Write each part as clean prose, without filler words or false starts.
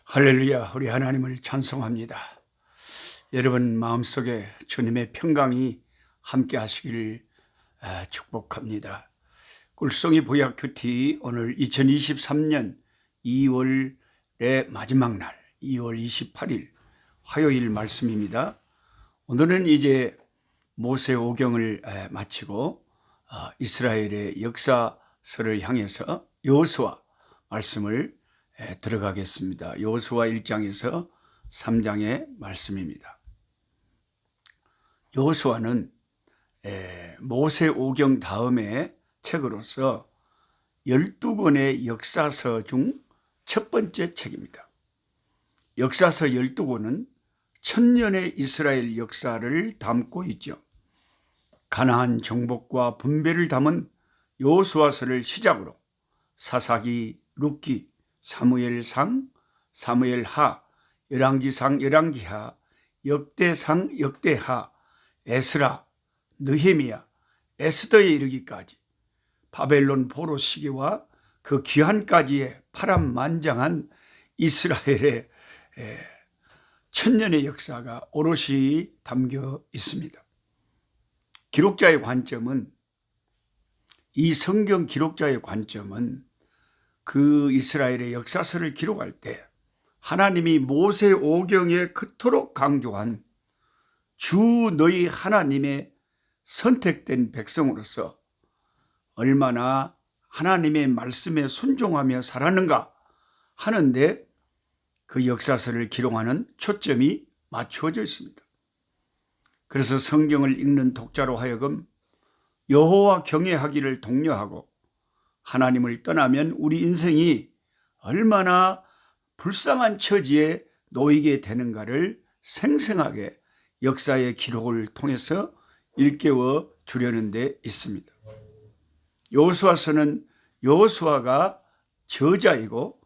할렐루야, 우리 하나님을 찬송합니다. 여러분 마음속에 주님의 평강이 함께 하시기를 축복합니다. 꿀송이 보약 큐티 오늘 2023년 2월의 마지막 날 2월 28일 화요일 말씀입니다. 오늘은 이제 모세오경을 마치고 이스라엘의 역사서를 향해서 여호수아 말씀을 들어가겠습니다. 여호수아 1장에서 3장의 말씀입니다. 여호수아는 모세오경 다음의 책으로서 12권의 역사서 중 첫 번째 책입니다. 역사서 12권은 천년의 이스라엘 역사를 담고 있죠. 가나안 정복과 분배를 담은 여호수아서를 시작으로 사사기, 룻기, 사무엘상, 사무엘하, 열왕기상, 열왕기하, 역대상, 역대하, 에스라, 느헤미야, 에스더에 이르기까지 바벨론 포로 시기와 그 귀환까지의 파란만장한 이스라엘의 천년의 역사가 오롯이 담겨 있습니다. 기록자의 관점은 이 성경 기록자의 관점은 그 이스라엘의 역사서를 기록할 때 하나님이 모세오경에 그토록 강조한 주 너희 하나님의 선택된 백성으로서 얼마나 하나님의 말씀에 순종하며 살았는가 하는데 그 역사서를 기록하는 초점이 맞추어져 있습니다. 그래서 성경을 읽는 독자로 하여금 여호와 경외하기를 독려하고 하나님을 떠나면 우리 인생이 얼마나 불쌍한 처지에 놓이게 되는가를 생생하게 역사의 기록을 통해서 일깨워 주려는 데 있습니다. 여호수아서는 여호수아가 저자이고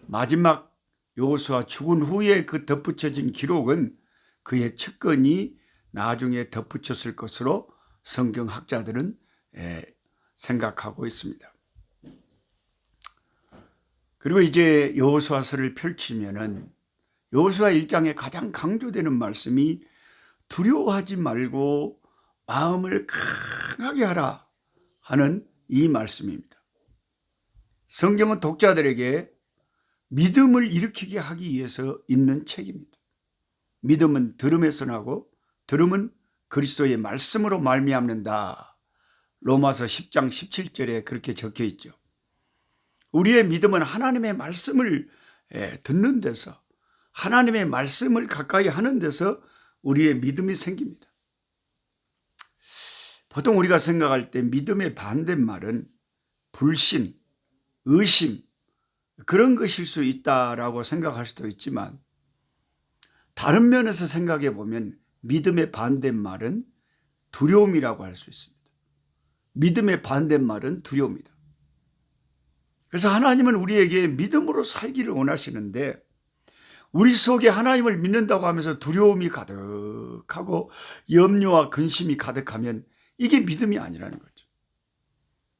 마지막 여호수아 죽은 후에 그 덧붙여진 기록은 그의 측근이 나중에 덧붙였을 것으로 성경학자들은 생각하고 있습니다. 그리고 이제 여호수아서를 펼치면은 여호수아 1장에 가장 강조되는 말씀이 두려워하지 말고 마음을 강하게 하라 하는 이 말씀입니다. 성경은 독자들에게 믿음을 일으키게 하기 위해서 있는 책입니다. 믿음은 들음에서 나고 들음은 그리스도의 말씀으로 말미암는다. 로마서 10장 17절에 그렇게 적혀 있죠. 우리의 믿음은 하나님의 말씀을 듣는 데서 하나님의 말씀을 가까이 하는 데서 우리의 믿음이 생깁니다. 보통 우리가 생각할 때 믿음의 반대말은 불신, 의심 그런 것일 수 있다라고 생각할 수도 있지만 다른 면에서 생각해 보면 믿음의 반대말은 두려움이라고 할 수 있습니다. 믿음의 반대말은 두려움이다. 그래서 하나님은 우리에게 믿음으로 살기를 원하시는데 우리 속에 하나님을 믿는다고 하면서 두려움이 가득하고 염려와 근심이 가득하면 이게 믿음이 아니라는 거죠.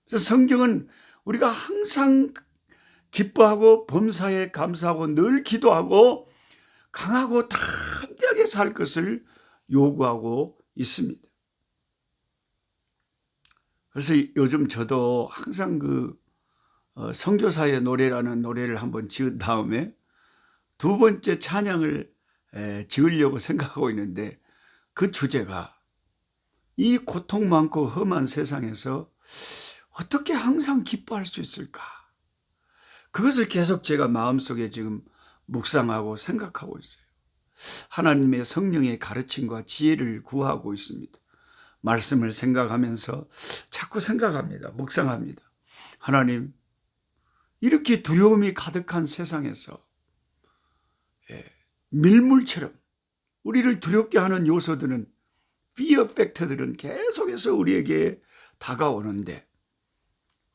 그래서 성경은 우리가 항상 기뻐하고 범사에 감사하고 늘 기도하고 강하고 담대하게 살 것을 요구하고 있습니다. 그래서 요즘 저도 항상 선교사의 노래라는 노래를 한번 지은 다음에 두 번째 찬양을 지으려고 생각하고 있는데 그 주제가 이 고통 많고 험한 세상에서 어떻게 항상 기뻐할 수 있을까? 그것을 계속 제가 마음속에 지금 묵상하고 생각하고 있어요. 하나님의 성령의 가르침과 지혜를 구하고 있습니다. 말씀을 생각하면서 자꾸 생각합니다. 묵상합니다. 하나님, 이렇게 두려움이 가득한 세상에서 밀물처럼 우리를 두렵게 하는 요소들은 fear factor들은 계속해서 우리에게 다가오는데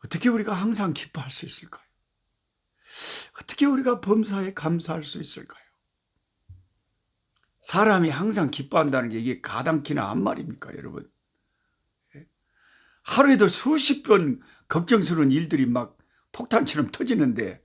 어떻게 우리가 항상 기뻐할 수 있을까요? 어떻게 우리가 범사에 감사할 수 있을까요? 사람이 항상 기뻐한다는 게 이게 가당키나 한 말입니까, 여러분? 하루에도 수십 번 걱정스러운 일들이 막 폭탄처럼 터지는데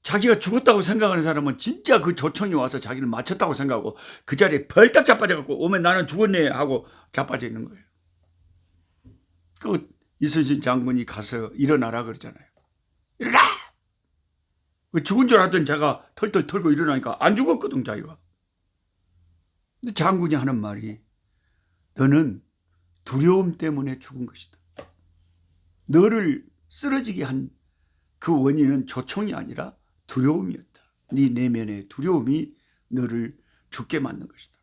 자기가 죽었다고 생각하는 사람은 진짜 그 조청이 와서 자기를 맞췄다고 생각하고 그 자리에 벌떡 자빠져갖고 오면 나는 죽었네 하고 자빠져 있는 거예요. 그 이순신 장군이 가서 일어나라 그러잖아요. 일어나! 그 죽은 줄 알았더니 제가 털털 털고 일어나니까 안 죽었거든 자기가. 근데 장군이 하는 말이 너는 두려움 때문에 죽은 것이다. 너를 쓰러지게 한 그 원인은 조청이 아니라 두려움이었다. 네 내면의 두려움이 너를 죽게 만든 것이다.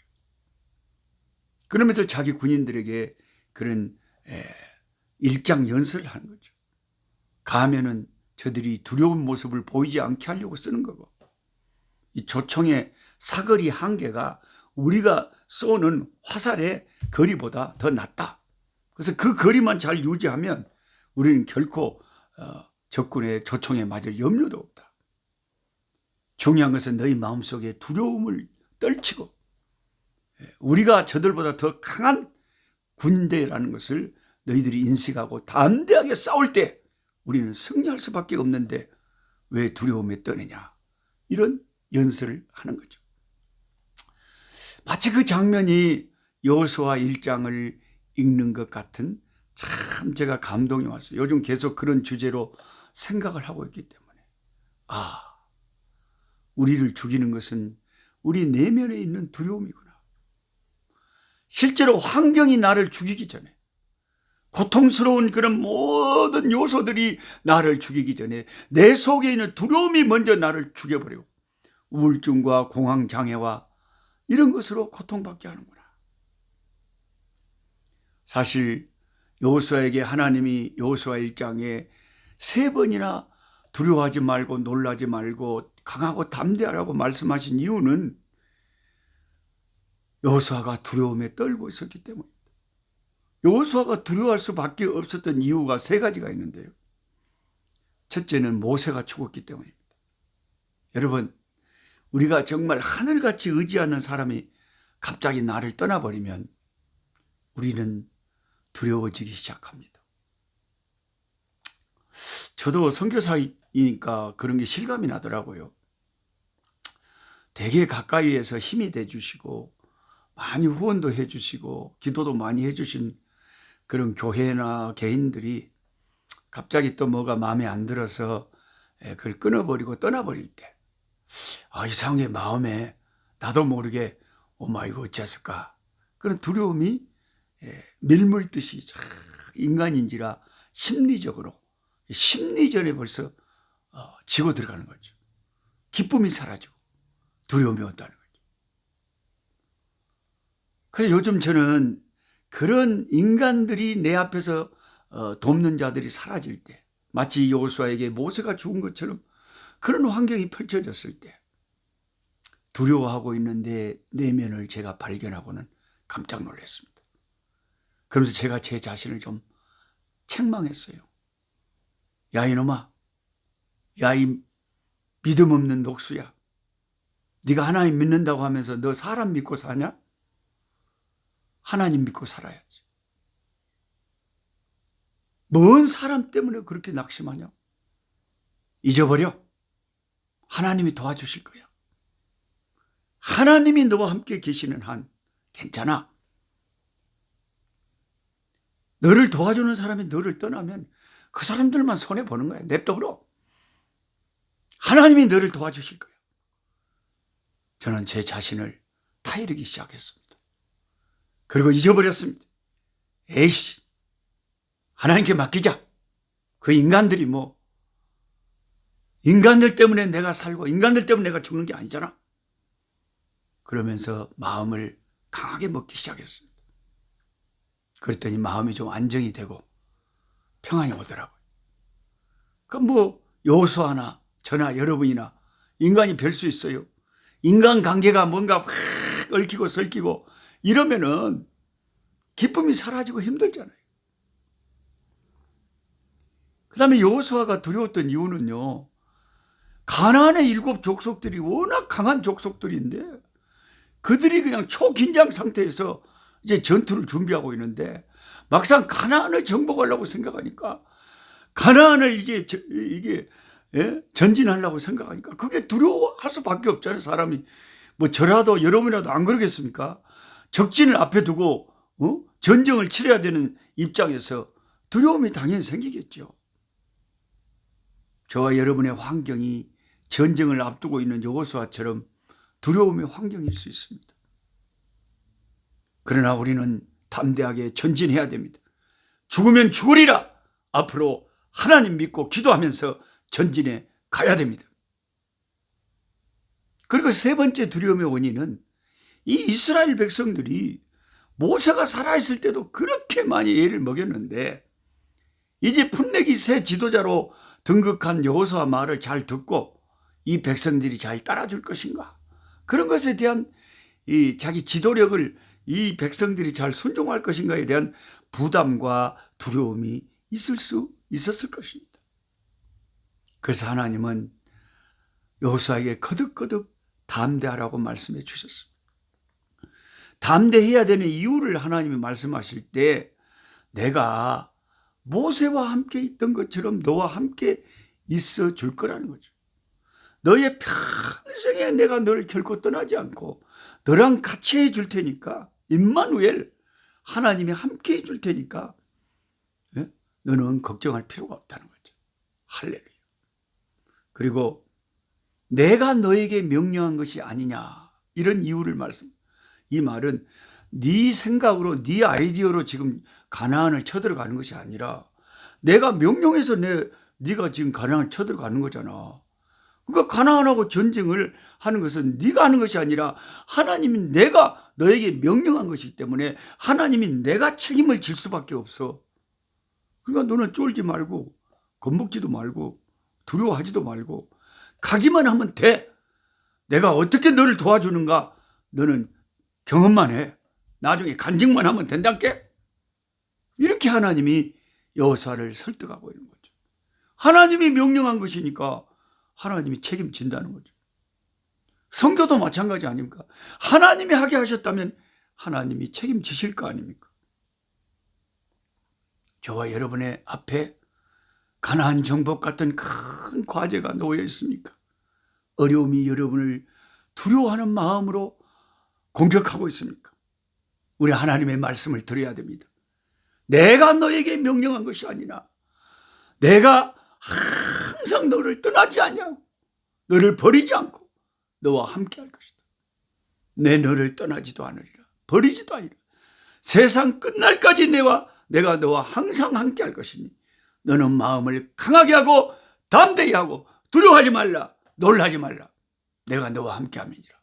그러면서 자기 군인들에게 그런 일장 연설을 하는 거죠. 가면은 저들이 두려운 모습을 보이지 않게 하려고 쓰는 거고, 이 조청의 사거리 한계가 우리가 쏘는 화살의 거리보다 더 낮다. 그래서 그 거리만 잘 유지하면 우리는 결코 적군의 조청에 맞을 염려도 없다. 중요한 것은 너희 마음속에 두려움을 떨치고 우리가 저들보다 더 강한 군대라는 것을 너희들이 인식하고 담대하게 싸울 때 우리는 승리할 수밖에 없는데 왜 두려움에 떠느냐, 이런 연설을 하는 거죠. 마치 그 장면이 여호수아 1장을 읽는 것 같은, 참 제가 감동이 왔어요. 요즘 계속 그런 주제로 생각을 하고 있기 때문에 우리를 죽이는 것은 우리 내면에 있는 두려움이구나. 실제로 환경이 나를 죽이기 전에, 고통스러운 그런 모든 요소들이 나를 죽이기 전에 내 속에 있는 두려움이 먼저 나를 죽여버리고 우울증과 공황장애와 이런 것으로 고통받게 하는구나. 사실 여호수아에게 하나님이 여호수아 1장에 3번이나 두려워하지 말고 놀라지 말고 강하고 담대하라고 말씀하신 이유는 여호수아가 두려움에 떨고 있었기 때문입니다. 여호수아가 두려워할 수밖에 없었던 이유가 3가지가 있는데요. 첫째는 모세가 죽었기 때문입니다. 여러분, 우리가 정말 하늘같이 의지하는 사람이 갑자기 나를 떠나버리면 우리는 두려워지기 시작합니다. 저도 선교사이니까 그런 게 실감이 나더라고요. 되게 가까이에서 힘이 돼주시고 많이 후원도 해주시고 기도도 많이 해주신 그런 교회나 개인들이 갑자기 또 뭐가 마음에 안 들어서 그걸 끊어버리고 떠나버릴 때 이상하게 마음에 나도 모르게 이거 어찌했을까, 그런 두려움이 밀물듯이 인간인지라 심리전에 벌써 지고 들어가는 거죠. 기쁨이 사라지고 두려움이 온다는 거죠. 그래서 요즘 저는 그런 인간들이 내 앞에서 돕는 자들이 사라질 때, 마치 여호수아에게 모세가 죽은 것처럼 그런 환경이 펼쳐졌을 때 두려워하고 있는 내 내면을 제가 발견하고는 깜짝 놀랐습니다. 그러면서 제가 제 자신을 좀 책망했어요. 야 이놈아, 야 이 믿음 없는 녹수야, 네가 하나님 믿는다고 하면서 너 사람 믿고 사냐? 하나님 믿고 살아야지. 뭔 사람 때문에 그렇게 낙심하냐? 잊어버려. 하나님이 도와주실 거야. 하나님이 너와 함께 계시는 한 괜찮아. 너를 도와주는 사람이 너를 떠나면 그 사람들만 손해보는 거야. 냅둬버려. 하나님이 너를 도와주실 거야. 저는 제 자신을 타이르기 시작했습니다. 그리고 잊어버렸습니다. 에이씨, 하나님께 맡기자. 그 인간들이 인간들 때문에 내가 살고 인간들 때문에 내가 죽는 게 아니잖아. 그러면서 마음을 강하게 먹기 시작했습니다. 그랬더니 마음이 좀 안정이 되고 평안이 오더라고요. 그럼 여호수아나 저나 여러분이나 인간이 별 수 있어요. 인간관계가 뭔가 확 얽히고 설키고 이러면은 기쁨이 사라지고 힘들잖아요. 그 다음에 여호수아가 두려웠던 이유는요, 가나안의 7 족속들이 워낙 강한 족속들인데 그들이 그냥 초긴장 상태에서 이제 전투를 준비하고 있는데 막상 가나안을 정복하려고 생각하니까 가나안을 이게 전진하려고 생각하니까 그게 두려워할 수밖에 없잖아요. 사람이 뭐 저라도 여러분이라도 안 그러겠습니까? 적진을 앞에 두고 전쟁을 치러야 되는 입장에서 두려움이 당연히 생기겠죠. 저와 여러분의 환경이 전쟁을 앞두고 있는 여호수아처럼 두려움의 환경일 수 있습니다. 그러나 우리는 담대하게 전진해야 됩니다. 죽으면 죽으리라. 앞으로 하나님 믿고 기도하면서 전진해 가야 됩니다. 그리고 세 번째 두려움의 원인은 이 이스라엘 백성들이 모세가 살아있을 때도 그렇게 많이 애를 먹였는데 이제 풋내기 새 지도자로 등극한 여호수아 말을 잘 듣고 이 백성들이 잘 따라줄 것인가, 그런 것에 대한 이 자기 지도력을 이 백성들이 잘 순종할 것인가에 대한 부담과 두려움이 있었을 것입니다. 그래서 하나님은 여호수아에게 거듭거듭 담대하라고 말씀해 주셨습니다. 담대해야 되는 이유를 하나님이 말씀하실 때 내가 모세와 함께 있던 것처럼 너와 함께 있어 줄 거라는 거죠. 너의 평생에 내가 너를 결코 떠나지 않고 너랑 같이 해줄 테니까, 임마누엘, 하나님이 함께 해줄 테니까 너는 걱정할 필요가 없다는 거죠. 할렐루야. 그리고 내가 너에게 명령한 것이 아니냐, 이런 이유를 이 말은 네 생각으로 네 아이디어로 지금 가나안을 쳐들어가는 것이 아니라 내가 명령해서 네가 지금 가나안을 쳐들어가는 거잖아. 그러니까 가나안하고 전쟁을 하는 것은 네가 하는 것이 아니라 하나님이 내가 너에게 명령한 것이기 때문에 하나님이 내가 책임을 질 수밖에 없어. 그러니까 너는 쫄지 말고 겁먹지도 말고 두려워하지도 말고 가기만 하면 돼. 내가 어떻게 너를 도와주는가 너는 경험만 해. 나중에 간증만 하면 된다께. 이렇게 하나님이 여호수아를 설득하고 있는 거죠. 하나님이 명령한 것이니까 하나님이 책임진다는 거죠. 선교도 마찬가지 아닙니까? 하나님이 하게 하셨다면 하나님이 책임지실 거 아닙니까? 저와 여러분의 앞에 가나안 정복 같은 큰 과제가 놓여 있습니까? 어려움이 여러분을 두려워하는 마음으로 공격하고 있습니까? 우리 하나님의 말씀을 들어야 됩니다. 내가 너에게 명령한 것이 아니라 내가 항상 너를 떠나지 않냐고, 너를 버리지 않고 너와 함께 할 것이다. 내 너를 떠나지도 않으리라, 버리지도 않으리라. 세상 끝날까지 내가 너와 항상 함께 할 것이니 너는 마음을 강하게 하고 담대히 하고 두려워하지 말라, 놀라지 말라. 내가 너와 함께 함이니라.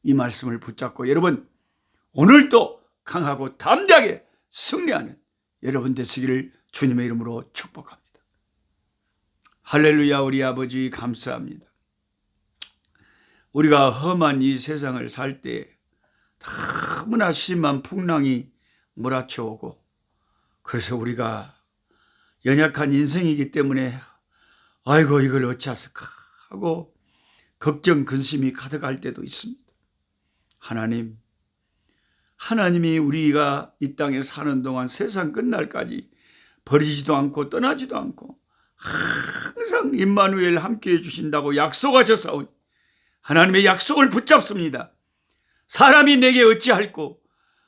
이 말씀을 붙잡고 여러분 오늘도 강하고 담대하게 승리하는 여러분 되시기를 주님의 이름으로 축복합니다. 할렐루야. 우리 아버지 감사합니다. 우리가 험한 이 세상을 살 때 너무나 심한 풍랑이 몰아쳐오고, 그래서 우리가 연약한 인생이기 때문에 아이고 이걸 어찌하실까 하고 걱정 근심이 가득할 때도 있습니다. 하나님이 우리가 이 땅에 사는 동안 세상 끝날까지 버리지도 않고 떠나지도 않고 항상 임마누엘 함께해 주신다고 약속하셨사오니 하나님의 약속을 붙잡습니다. 사람이 내게 어찌할꼬,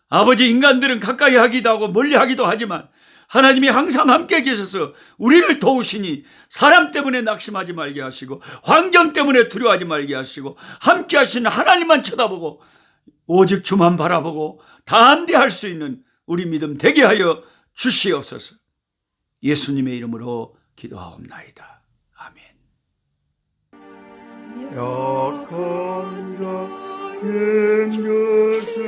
아버지, 인간들은 가까이 하기도 하고 멀리 하기도 하지만 하나님이 항상 함께 계셔서 우리를 도우시니 사람 때문에 낙심하지 말게 하시고 환경 때문에 두려워하지 말게 하시고 함께 하시는 하나님만 쳐다보고 오직 주만 바라보고 담대할 수 있는 우리 믿음 되게 하여 주시옵소서. 예수님의 이름으로 기도하옵나이다. 아멘. 약한 자 힘주세